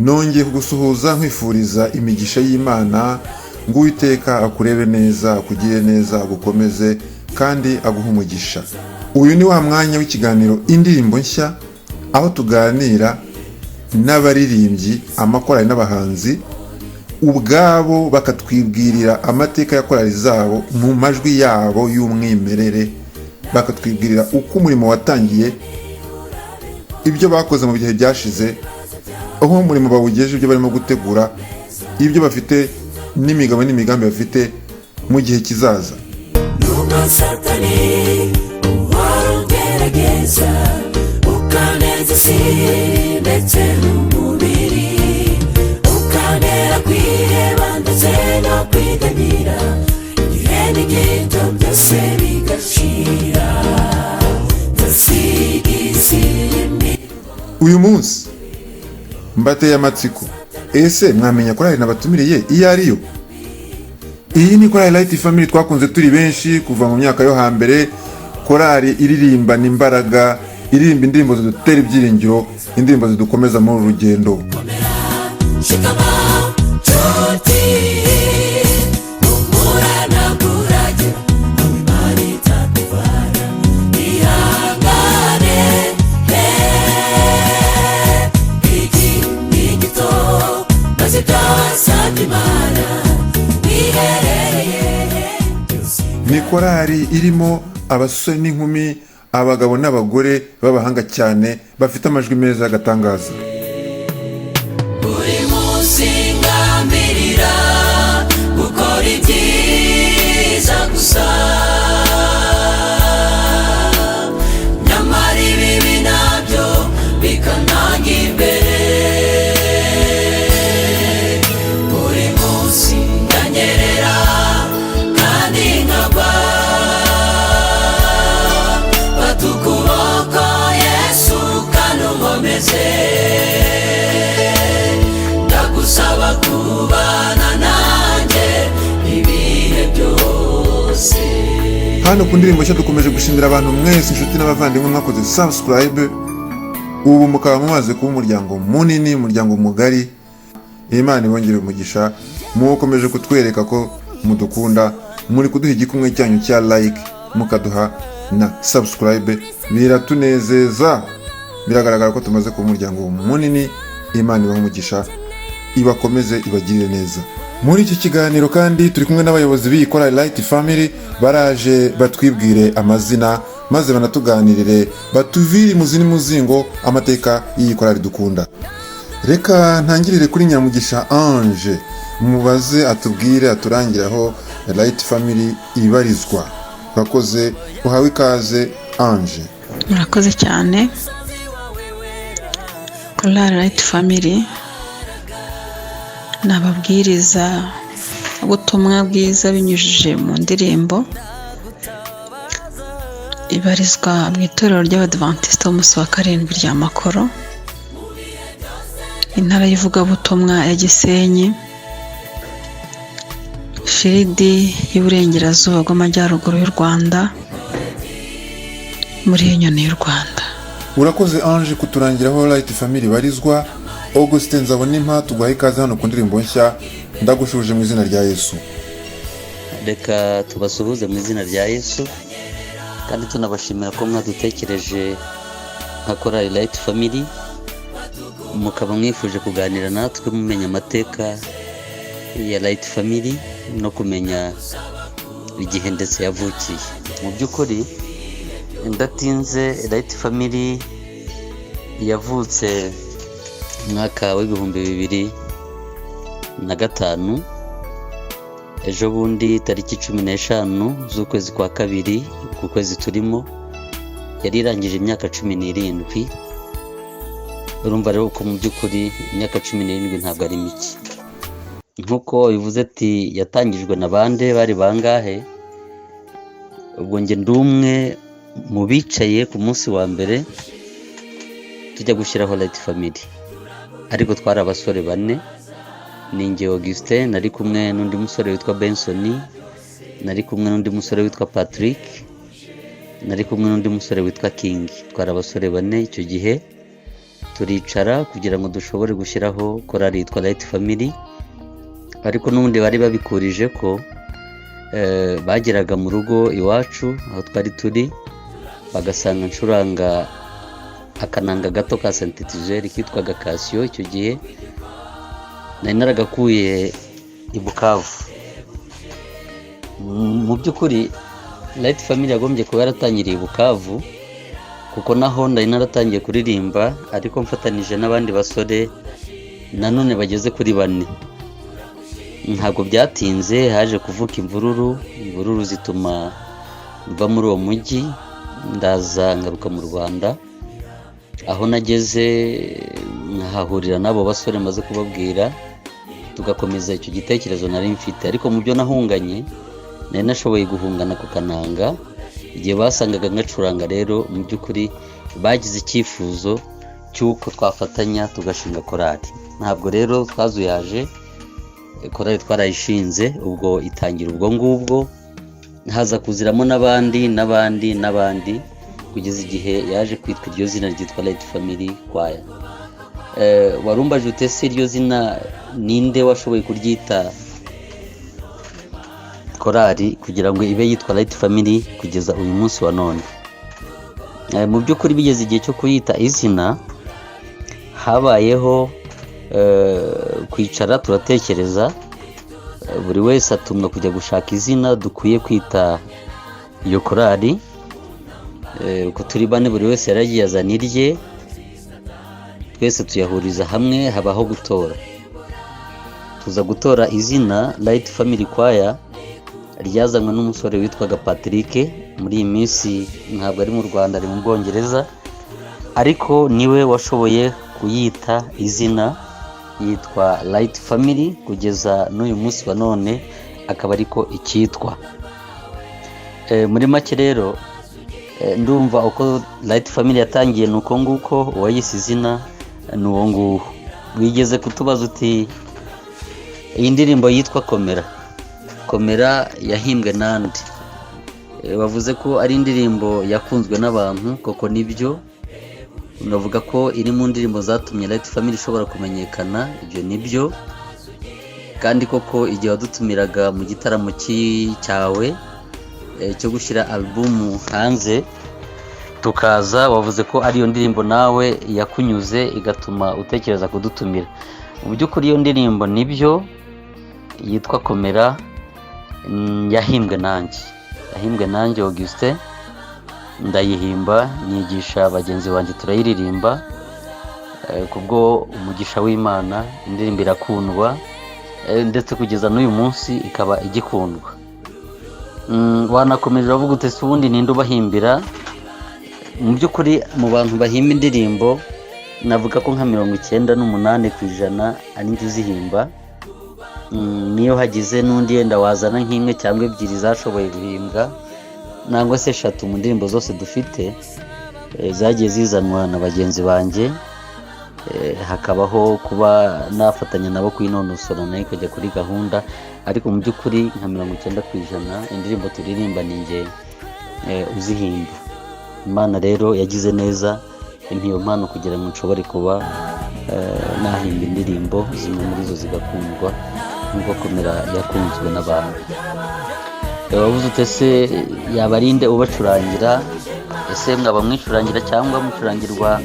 nongeye kugusuhuza nkwifuriza imigisha y'Imana ngo Uwiteka akurebe neza, akugire neza, agukomeze kandi aguhe umugisha. Uyu ni wa mwanya w'ikiganiro indirimbo nshya, aho tuganira n'abaririmbyi, amakorali n'abahanzi ubwabo bakatwibwirira amateka ya korali zabo mu majwi yabo y'umwimerere, bakatwibwirira uko umurimo watangiye, ibyo bakoze mu bihe byashize, aho umurimo bawugejeje, ibyo barimo gutegura, ibyo bafite n'imigabo n'imigambi bafite mu gihe kizaza. Nubwo Satani warugerageza ukaneza isi ndetse n'umubiri, ukanera kwiheba ndetse no kwiganyira, igihe n'igito byose bigashira, ndasiga isi Uyu munsi mbateye amatsiko, ese mwamenya korali nabatumiriye iyo ariyo? Iyi ni korali Light Family twakunze turi benshi kuva mu myaka yo hambere, korali iririmba n'imbaraga, iririmba indirimbo zidutera ibyiringiro, indirimbo zidukomeza muri uru rugendo. Ni korali irimo abasore n'inkumi, abagabo n'abagore b'abahanga cyane, bafite amajwi meza y'agatangaza. Buri munsi ngambirira gukora ibyiza gusa, nyamara ibibi nabyo bikananga imbere. Buri munsi ndanyerera kandi nkagwa, fata ukuboko Yesu kanunkomeze, ndagusaba kubana nanjye ibihe byose. Hano ku ndirimbo nshya dukomeje gushimira abantu mwese, inshuti n'abavandimwe mwakoze subscribe, ubu mukaba mumaze kuba umuryango munini, umuryango mugari. Imana ibongere umugisha, mukomeje kutwereka ko mudukunda, muri kuduha igikumwe cyanyu cya like, mukaduha na subscribe, biratunezeza. Biragaragara ko tumaze kuba umuryango munini. Imana ibahe umugisha, ibakomeze, ibagirire neza. Muri iki kiganiro kandi turi kumwe n'abayobozi b'iyi korali Light Family, baraje batwibwire amazina maze banatuganirire, batuvire imuzi n'umuzingo amateka y'iyi korali dukunda. Reka ntangirire kuri Nyamugisha Ange, mubaze atubwire, aturangire aho Light Family ibarizwa. Urakoze, uhawe ikaze Ange. Murakoze cyane. Korali Light Family nababwiriza ubutumwa bwiza binyujije mu ndirimbo, ibarizwa mu itorero ry'Abadventiste b'umunsi wa karindwi rya Makoro, intara y'ivugabutumwa ya Gisenyi, Shiridi y'Iburengerazuba bw'Amajyaruguru y'u Rwanda, muri Inyoni y'u Rwanda. Urakoze Ange kuturangira aho Light Family barizwa. Augustin Nzabonimpa, tuguhaye ikaze hano ku ndirimbo nshya, ndagushuje mu izina rya Yesu. Reka tubasuhuze mu izina rya Yesu, kandi tunabashimira ko mwadutekereje nka korali Light Family, mukaba mwifuje kuganira natwe mumenya amateka ya Light Family no kumenya igihe ndetse yavukiye. Mu by'ukuri ndatinze, Light Family yavutse mwaka w'2005, ejo bundi tariki 15 z'ukwezi kwa kabiri, ku kwezi turimo, yari irangije imyaka 17. Urumva rero ko mu by'ukuri imyaka 17 ntabwo ari mike. Nkuko bivuze ati yatangijwe na bande, bari bangahe? Ubwo nge ndumwe mu bicaye ku munsi wa mbere tujya gushyiraho Light Family, ariko twari abasore 4. Ni nge Augustin, nari kumwe n'undi musore witwa Benson, nari kumwe n'undi musore witwa Patrick, nari kumwe n'undi musore witwa King. Twari abasore 4 icyo gihe turicara kugira ngo dushobore gushyiraho korali yitwa Light Family, ariko n'ubundi bari babikurije ko bageraga mu rugo iwacu aho twari turi bagasanga ncuranga akananga gato ka synthetizer kitwaga Casio. Icyo gihe nari naragakuye i Bukavu. Mu by'ukuri Light Family yagombye kuba yaratangiriye i Bukavu, kuko naho ndari naratangiye kuririmba, ariko mfatanije n'abandi basore nanone bageze kuri 4. Ntabwo byatinze, haje kuvuka imvururu zituma mva muri uwo mujyi, ndaza ngaruka mu Rwanda. Aho nageze nkahahurira n'abo basore maze kubabwira, tugakomeza icyo gitekerezo nari mfite. Ariko mu byo nahunganye nari nashoboye guhungana ku kananga. Igihe basangaga ngacuranga rero, mu by'ukuri bagize icyifuzo cy'uko twafatanya tugashinga korali. Ntabwo rero twazuyaje, korali twarayishinze, ubwo itangira ubwo ngubwo, haza kuziramo n'abandi kugeza igihe yaje kwitwa iryo zina ryitwa Light Family Choir. Warumbaje ute se iryo zina ninde washoboye kuryita korali kugira ngo ibe yitwa Light Family kugeza uyu munsi wa none? Mu by'ukuri bigeze igihe cyo kuyita izina, habayeho kwicara turatekereza, buri wese atumwa kujya gushaka izina dukwiye kwita iyo korali. Uko turi 4 buri wese yaragiye azana irye, twese tuyahuriza hamwe, habaho gutora. Tuza gutora izina Light Family Choir, ryazanywe n'umusore witwaga Patrick. Muri iyi minsi ntabwo ari mu Rwanda, ari mu Bwongereza, ariko niwe washoboye kuyita izina, yitwa Light Family kugeza n'uyu munsi wa none akaba ariko icyitwa. Muri make rero ndumva uko Light Family yatangiye nuko nguko, uwayise izina ni uwo nguwo. Wigeze kutubaza uti iyi ndirimbo yitwa Komera yahimbwe nande? Bavuze ko ari indirimbo yakunzwe n'abantu, koko nibyo. Navuga ko iri mu ndirimbo zatumye Light Family ishobora kumenyekana, ibyo nibyo. Kandi koko igihe wadutumiraga mu gitaramo cyawe cyo gushyira album hanze tukaza, wavuze ko ari iyo ndirimbo nawe yakunyuze igatuma utekereza kudutumira. Mu by'ukuri iyo ndirimbo nibyo yitwa Komera, yahimbwe nanjye Augustin, ndayihimba, nyigisha bagenzi banjye turayiririmba. Kubwo umugisha w'Imana indirimbo irakundwa, ndetse kugeza n'uyu munsi ikaba igikundwa. Wanakomeje uvuga ute se ubundi ninde ubahimbira? Mu by'ukuri mu bantu bahimba indirimbo navuga ko nka 98% ari njye uzihimba. Niyo hagize n'undi yenda wazana nk'imwe cyangwa ebyiri zashoboye guhimbwa, nangwa se 3 mu ndirimbo zose dufite zagiye zizanwa na bagenzi banjye. Hakabaho kuba nafatanya nabo kwinonosora nayo kujya kuri gahunda, ariko mu by'ukuri nka 90% indirimbo turirimba ni njye uzihimba. Imana rero yagize neza impiyo mpano kugira ngo nshobore kuba nahimba indirimbo zimwe muri zo zigakundwa nk'uko Komera yakunzwe n'abantu. Wavuze ute se yabarinde ubacurangira? Ese mwaba mwicurangira cyangwa mucurangirwa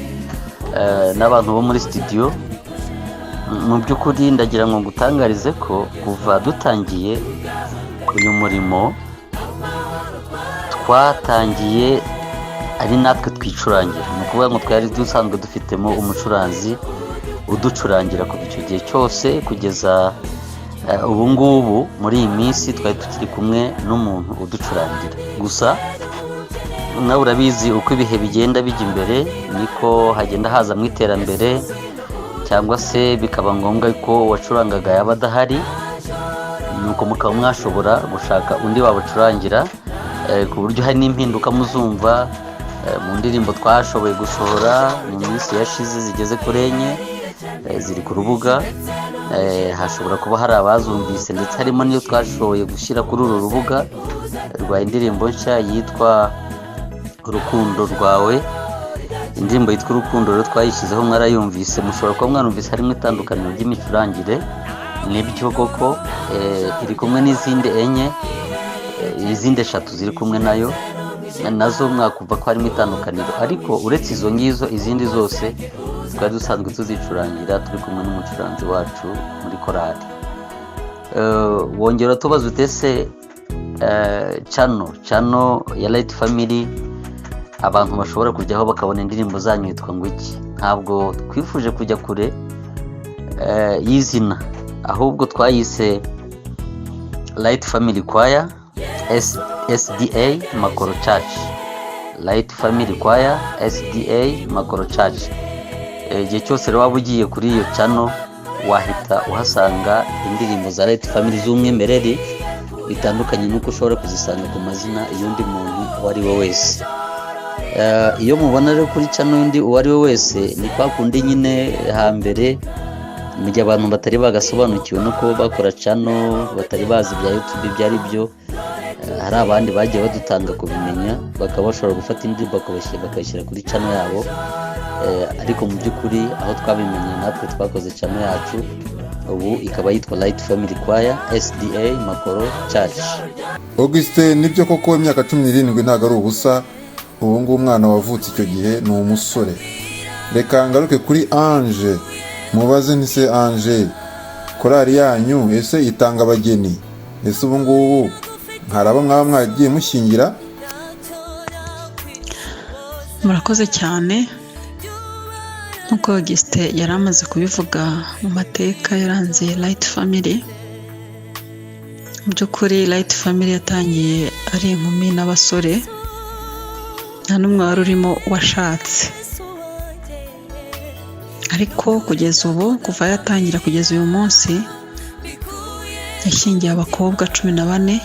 n'abantu bo muri studio? Mu by'ukuri ndagira ngo ngutangarize ko kuva dutangiye uyu murimo twatangiye ari natwe twicurangira. Ni ukuvuga ngo twari dusanzwe dufitemo umucuranzi uducurangira kuva icyo gihe cyose kugeza ubu ngubu. Muri iyi minsi twari tukiri kumwe n'umuntu uducurangira. Gusa nawe urabizi uko ibihe bigenda bijya imbere niko hagenda haza mu iterambere, cyangwa se bikaba ngombwa ko wacurangaga yaba adahari, nuko mukaba mwashobora gushaka undi wabacurangira, ku buryo hari n'impinduka muzumva mu ndirimbo twashoboye gusohora mu minsi yashize zigeze kuri 4 ziri ku rubuga. Hashobora kuba hari abazumvise, ndetse harimo niyo twashoboye gushyira kuri uru rubuga rwa indirimbo nshya yitwa Urukundo Rwawe. indirimbo yitwa Urukundo rero twayishyizeho mwarayumvise, mushobora kuba mwarumvise harimo itandukaniro ry'imicurangire. Nibyo koko iri kumwe n'izindi enye, izindi eshatu ziri kumwe nayo nazo mwakumva ko harimo itandukaniro, ariko uretse izo ngizo izindi zose twari dusanzwe tuzicurangira turi kumwe n'umucuranzi wacu muri korali. Wongera tubaza utese channel ya Light Family abantu bashobora kujyaho bakabona indirimbo zanyu yitwa ngo iki? Ntabwo twifuje kujya kure y'izina, ahubwo twayise Light Family Choir SDA Makoro Church. Light Family Choir SDA Makoro Church. Igihe cyose rero waba ugiye kuri iyo channel wahita uhasanga indirimbo za Light Family z'umwimerere bitandukanye nuko ushobora kuzisanga ku mazina y'undi muntu uwo ari we wese. Iyo mubona rero kuri channel y'undi uwo ari we wese ni kwa kundi nyine hambere mu gihe abantu batari bagasobanukiwe nuko bakora channel, batari bazi bya YouTube ibyo ari byo, hari abandi bagiye badutanga kubimenya bakaba bashobora gufata indirimbo bakayishyira kuri channel yabo. Ariko mu by'ukuri aho twabimenye natwe twakoze channel yacu ubu ikaba yitwa Light Family Choir SDA Makoro Church. Augustin, nibyo koko imyaka 17 ntago ari ubusa. Ubu ngubu umwana wavutse icyo gihe ni umusore. Reka ngaruke kuri Ange, mubaze nti se Ange, korali yanyu ese itanga abageni? Ese ubu ngubu nkaraba mwaba mwagiye mushingira? Murakoze cyane. Nkuko Augustin yari amaze kubivuga mu mateka yaranze Light Family. Mu by'ukuri Light Family yatangiye ari inkumi n'abasore, nta n'umwe wari urimo washatse, ariko kugeza ubu kuva yatangira kugeza uyu munsi yashyingiye abakobwa 14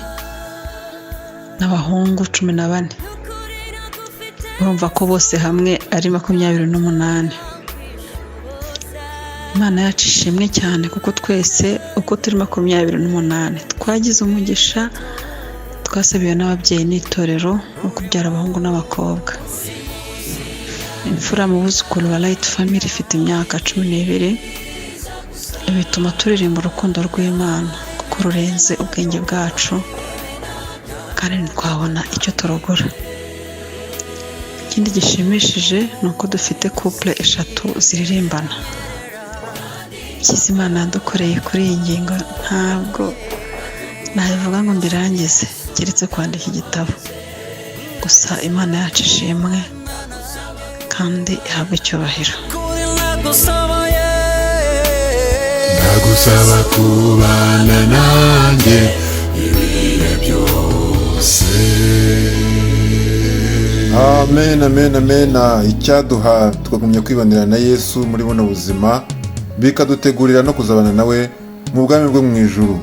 n'abahungu 14. Urumva ko bose hamwe ari 28. Imana yacu ishimwe cyane kuko twese uko turi 28 twagize umugisha, twasabiwe n'ababyeyi n'itorero no kubyara abahungu n'abakobwa. Imfura mu buzukuru wa Light Family ifite imyaka 12. Bituma turirimba urukundo rw'Imana kuko rurenze ubwenge bwacu kandi ntitwabona icyo turogora. Ikindi gishimishije ni uko dufite couple 3 ziririmbana. Imana yadukoreye kuri iyi ngingo ntabwo nabivuga ngo mbirangize keretse kwandika igitabo. Gusa Imana yacu ishimwe kandi ihabwe icyubahiro. Ndagusaba kubana nanjye ibihe byose. Amen, amen, amen. Icyaduha twagumye kwibanira na Yesu muri buno buzima, bikadutegurira no kuzabana nawe mu bwami bwo mu ijuru.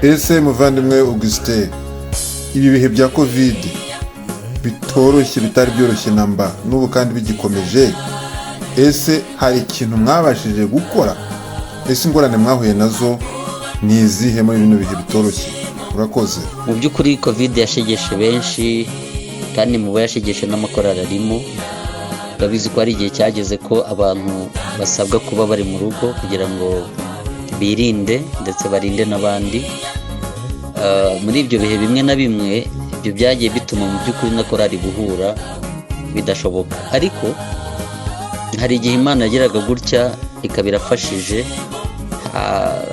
Ese muvandimwe Augustin, ibi bihe bya Covid bitoroshye, bitari byoroshye namba, n'ubu kandi bigikomeje, ese hari ikintu mwabashije gukora? Ese ingorane mwahuye nazo ni izihe muri bino bihe bitoroshye? Urakoze. Mu by'ukuri Covid yashegeshe benshi kandi mu yashegeshe n'amakorali arimo. Urabizi ko ari igihe cyageze ko abantu basabwa kuba bari mu rugo kugira ngo birinde ndetse barinde n'abandi. Muri ibyo bihe bimwe na bimwe ibyo byagiye bituma mu by'ukuri na korali guhura bidashoboka, ariko hari igihe Imana yagiraga gutya ikaba irafashije,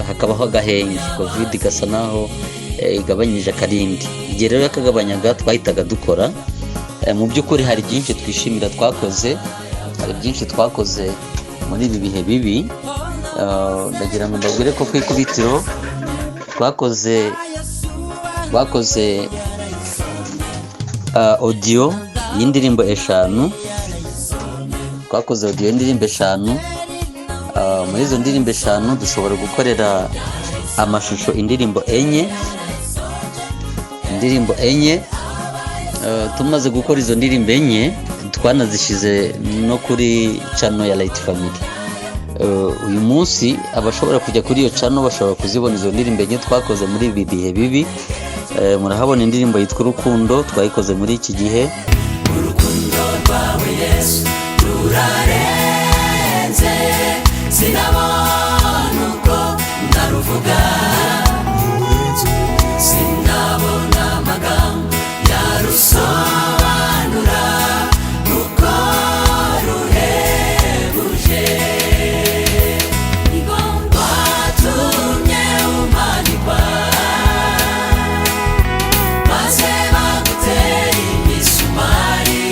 hakabaho agahenge. Covid igasa naho igabanyije akarindi. Igihe rero yakagabanyaga twahitaga dukora. Mu by'ukuri hari byinshi twishimira twakoze, hari byinshi twakoze muri ibi bihe bibi. Ndagira ngo mbabwire ko ku ikubitiro twakoze audio y'indirimbo 5. Twakoze audio y'indirimbo 5. Muri izo ndirimbo 5 dushobora gukorera amashusho indirimbo 4. Tumaze gukora izo ndirimbo 4 twanazishize no kuri channel ya Light Family. Uyu munsi abashobora kujya kuri iyo channel bashobora kuzibona izo ndirimbo 4 twakoze muri ibi bihe bibi. Murahabona indirimbo yitwa Urukundo twayikoze muri iki gihe. Urukundo rwawe Yesu urarenze sinabona uko ndaruvuga sinabona amagambo yarusobanura uko ruhebuje watumye umanikwa maze bagutera imisumari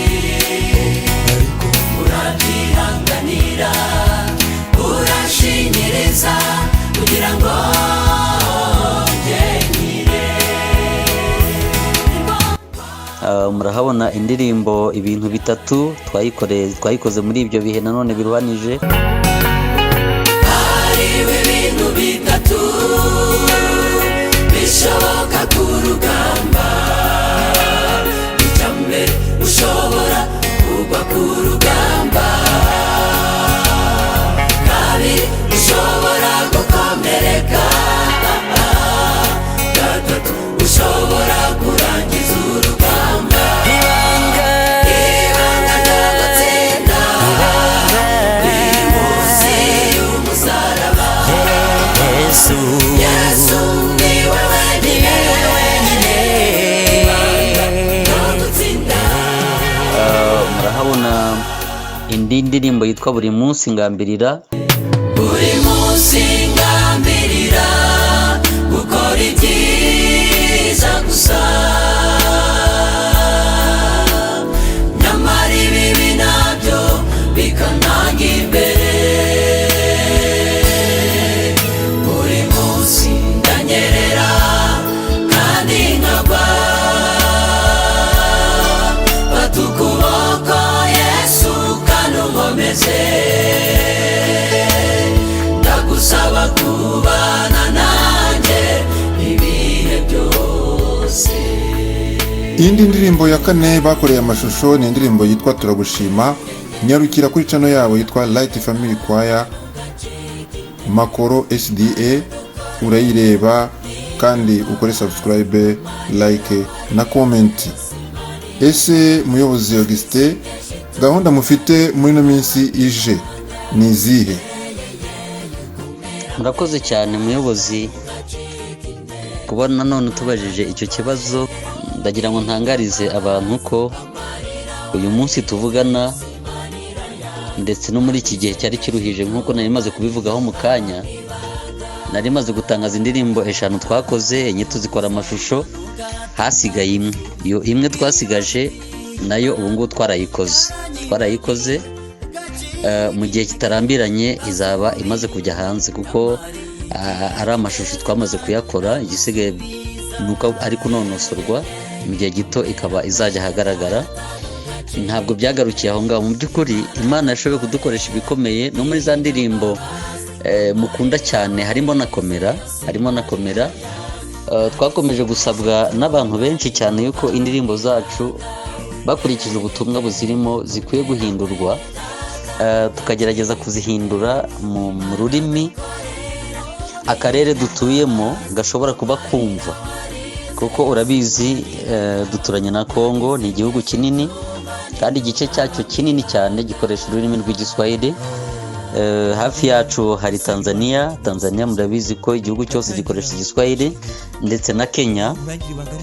urabyihanganira urashinyiriza kugira ngo murahabona indirimbo ibintu bitatu twayikoze muri ibyo bihe nanone biruhanije. hariho ibintu bitatu bishoboka ku rugamba. icya mbere ushobora kugwa ku rugamba, kabiri ushobora gukomereka, gatatu ushobora kurangiza urugamba. ibanga ryo gutsinda riri munsi y'umusaraba. Yesu niwe wenyine ibanga ryo gutsinda. Murahabona indi ndirimbo yitwa buri munsi ngambirira. buri munsi ngambirira gukora ibyiza gusa, nyamara ibibi nabyo bikananga imbere. buri munsi ndanyerera kandi nkagwa, fata ukuboko Yesu kandi unkomeze. ndagusaba kubana nanjye ibihe byose. iyindi ndirimbo ya kane bakoreye amashusho ni indirimbo yitwa turagushima. nyarukira kuri channel yabo yitwa Light Family Choir Makoro SDA, urayireba kandi ukore subscribe, like na comment. Ese muyobozi Augustin, gahunda mufite muri no minsi ije ni izihe? Murakoze cyane muyobozi kubona none tubajije icyo kibazo. Ndagira ngo ntangarize abantu ko uyu munsi tuvugana ndetse no muri iki gihe cyari kiruhije, nk'uko nari maze kubivugaho mu kanya, nari maze gutangaza indirimbo 5 twakoze, enye tuzikora amashusho, hasigaye imwe. Iyo imwe twasigaje nayo ubu ngubu twarayikoze mu gihe kitarambiranye izaba imaze kujya hanze, kuko ari amashusho twamaze kuyakora. igisigaye nuko ari kunonosorwa, mu gihe gito ikaba izajya ahagaragara. Ntabwo byagarukiye aho ngaho, mu by'ukuri Imana yashoboye kudukoresha ibikomeye no muri za ndirimbo mukunda cyane, harimo na komera. Twakomeje gusabwa n'abantu benshi cyane yuko indirimbo zacu bakurikije ubutumwa buzirimo zikwiye guhindurwa, tukagerageza kuzihindura mu rurimi akarere dutuyemo gashobora kuba kumva, kuko urabizi duturanye na Kongo, ni igihugu kinini kandi igice cyacyo kinini cyane gikoresha ururimi rw'igiswahili. Hafi yacu hari Tanzania murabizi ko igihugu cyose gikoresha igiswahili, ndetse na Kenya.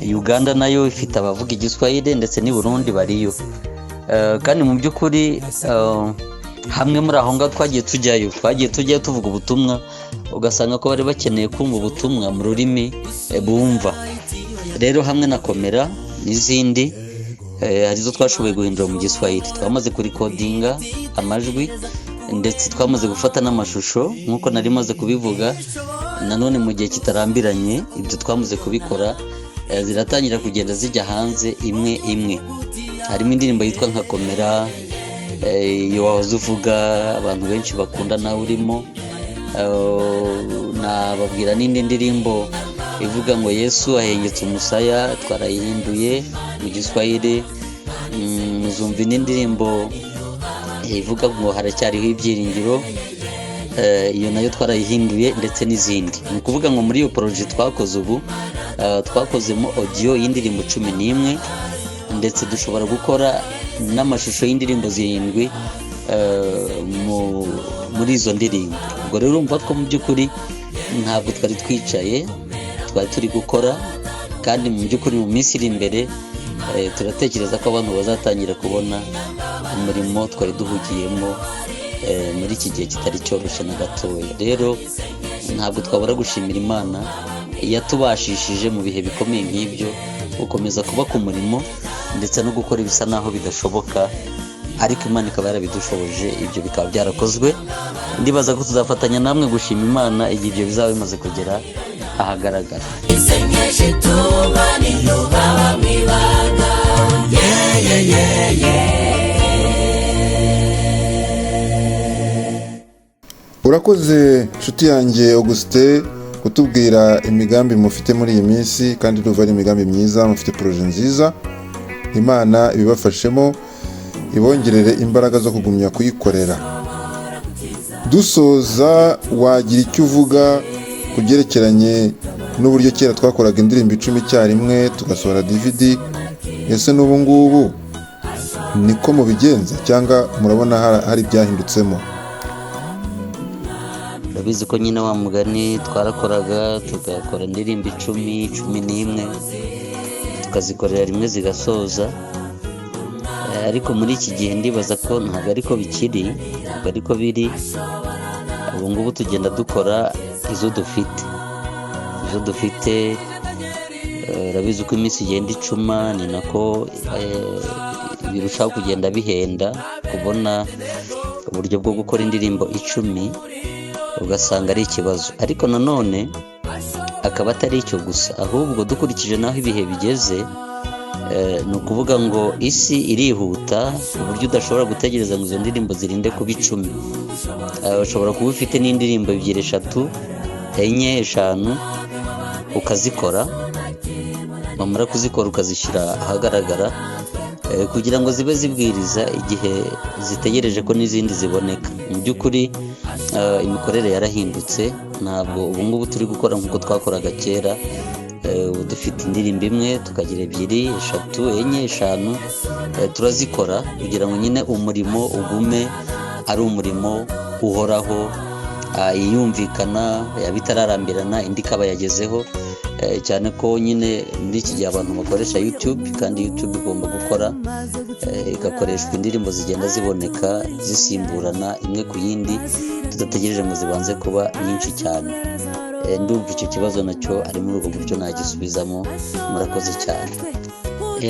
Uganda nayo ifite abavuga igiswahili, ndetse n'i Burundi bariyo. Kandi mu by'ukuri hamwe muri aho ngaho twagiye tujyayo tuvuga ubutumwa, ugasanga ko bari bakeneye kumva ubutumwa mu rurimi bumva. Rero hamwe na komera n'izindi harizo twashoboye guhindura mu giswahili, twamaze kurikodinga amajwi ndetse twamaze gufata n'amashusho nk'uko nari maze kubivuga. Nanone mu gihe kitarambiranye ibyo twamaze kubikora, ziratangira kugenda zijya hanze imwe imwe. Harimo indirimbo yitwa nka komera, iyo wahoze uvuga abantu benshi bakunda nawe urimo. Nababwira n'indi ndirimbo ivuga ngo Yesu ahengetse umusaya, twarayihinduye mu giswahili. Muzumva n'indirimbo ivuga ngo haracyariho ibyiringiro, iyo nayo twarayihinduye, ndetse n'izindi. Ni ukuvuga ngo muri iyo project twakoze ubu twakozemo audio y'indirimbo 11, ndetse dushobora gukora n'amashusho y'indirimbo 7 muri izo ndirimbo. Ubwo rero urumva ko mu by'ukuri ntabwo twari twicaye, twari turi gukora, kandi mu by'ukuri mu minsi iri imbere turatekereza ko abantu bazatangira kubona umurimo twari duhugiyemo muri iki gihe kitari cyoroshye na gatoya. Rero ntabwo twabura gushimira Imana yatubashishije mu bihe bikomeye nk'ibyo gukomeza kuba ku murimo ndetse no gukora ibisa naho bidashoboka, ariko Imana ikaba yarabidushoboje, ibyo bikaba byarakozwe. Ndibaza ko tuzafatanya namwe gushima Imana igihe ibyo bizaba bimaze kugera ahagaragara. isengesho ituma niyuba mwibanga Urakoze nshuti yanjye Augustin kutubwira imigambi mufite muri iyi minsi, kandi duva ari imigambi myiza, mufite projet nziza. Imana ibibafashemo, ibongerere imbaraga zo kugumya kuyikorera. Dusoza, wagira icyo uvuga ku byerekeranye n'uburyo kera twakoraga indirimbo 10 icyarimwe tugasohora DVD? Ese n'ubu ngubu niko mubigenza cyangwa murabona hari byahindutsemo? Urabizi ko nyine wa mugani twarakoraga tugakora indirimbo 11 tukazikorera rimwe zigasoza, ariko muri iki gihe ndibaza ko ntabwo ariko bikiri, ntabwo ariko biri. Ubu ngubu tugenda dukora izo dufite. Urabizi ko iminsi igenda icuma, ni nako birushaho kugenda bihenda kubona uburyo bwo gukora indirimbo 10, ugasanga ari ikibazo. Ariko nanone akaba atari icyo gusa, ahubwo dukurikije naho ibihe bigeze, ni ukuvuga ngo isi irihuta ku buryo udashobora gutegereza ngo izo ndirimbo zirinde kuba 10. Ushobora kuba ufite n'indirimbo 2, 3, 4, 5 ukazikora, wamara kuzikora ukazishyira ahagaragara kugira ngo zibe zibwiriza igihe zitegereje ko n'izindi ziboneka. Mu by'ukuri imikorere yarahindutse, ntabwo ubu ngubu turi gukora nk'uko twakoraga kera. Dufite indirimbo 1 tukagira 2, 3, 4, 5 turazikora kugira ngo nyine umurimo ugume ari umurimo uhoraho, yumvikana, yabitararambirana, indi ikaba yagezeho. Cyane ko nyine muri iki gihe abantu bakoresha YouTube, kandi YouTube igomba gukora igakoreshwa indirimbo zigenda ziboneka zisimburana imwe ku yindi, tudategereje ngo zibanze kuba nyinshi cyane. Ndumva icyo kibazo nacyo ari muri ubwo buryo nagisubizamo. Murakoze cyane.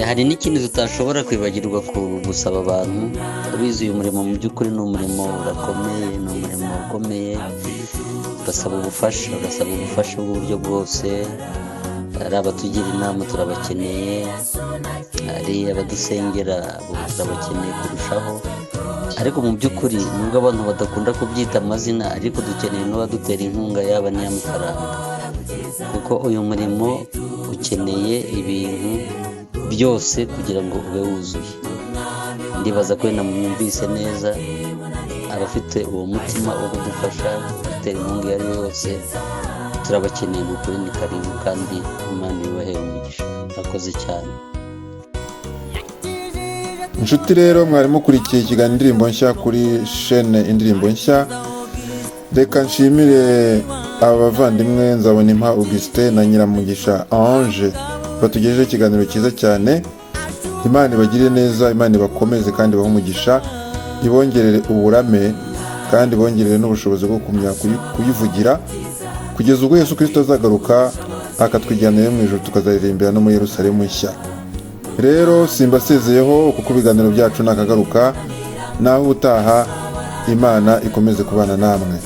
Hari n'ikindi tutashobora kwibagirwa gusaba abantu. Urabizi uyu murimo mu by'ukuri ni umurimo urakomeye, ni umurimo ukomeye. Ugasaba ubufasha bw'uburyo bwose. Hari abatugira inama turabakeneye, hari abadusengera turabakeneye kurushaho. Ariko mu by'ukuri nubwo abantu badakunda kubyita amazina, ariko dukeneye n'abadutera inkunga yaba n'iy'amafaranga, kuko uyu murimo ukeneye ibintu byose kugira ngo ube wuzuye. Ndibaza ko wenda mwumvise neza, abafite uwo mutima wo kudufasha gutera inkunga iyo ari yo yose turabakeneye. Ukuri ni karibu, kandi Imana ibahere umugisha. Murakoze cyane. Inshuti rero, mwari mukurikiye ikiganiro indirimbo nshya kuri chaîne indirimbo nshya. Reka nshimire aba bavandimwe Nzabonimpa Augustin na Nyiramugisha Ange batugejeje ikiganiro cyiza cyane. Imana ibagirire neza, Imana ibakomeze kandi ibahe umugisha, ibongerere uburame kandi ibongerere n'ubushobozi bwo kumenya kuyivugira kugeza ubwo Yesu Kristo azagaruka akatwijyana mu ijuru tukazaririmbira no muri Yerusalemu nshya. Rero simbasezeyeho kuko ibiganiro byacu nakagaruka, naho utaha. Imana ikomeze kubana namwe.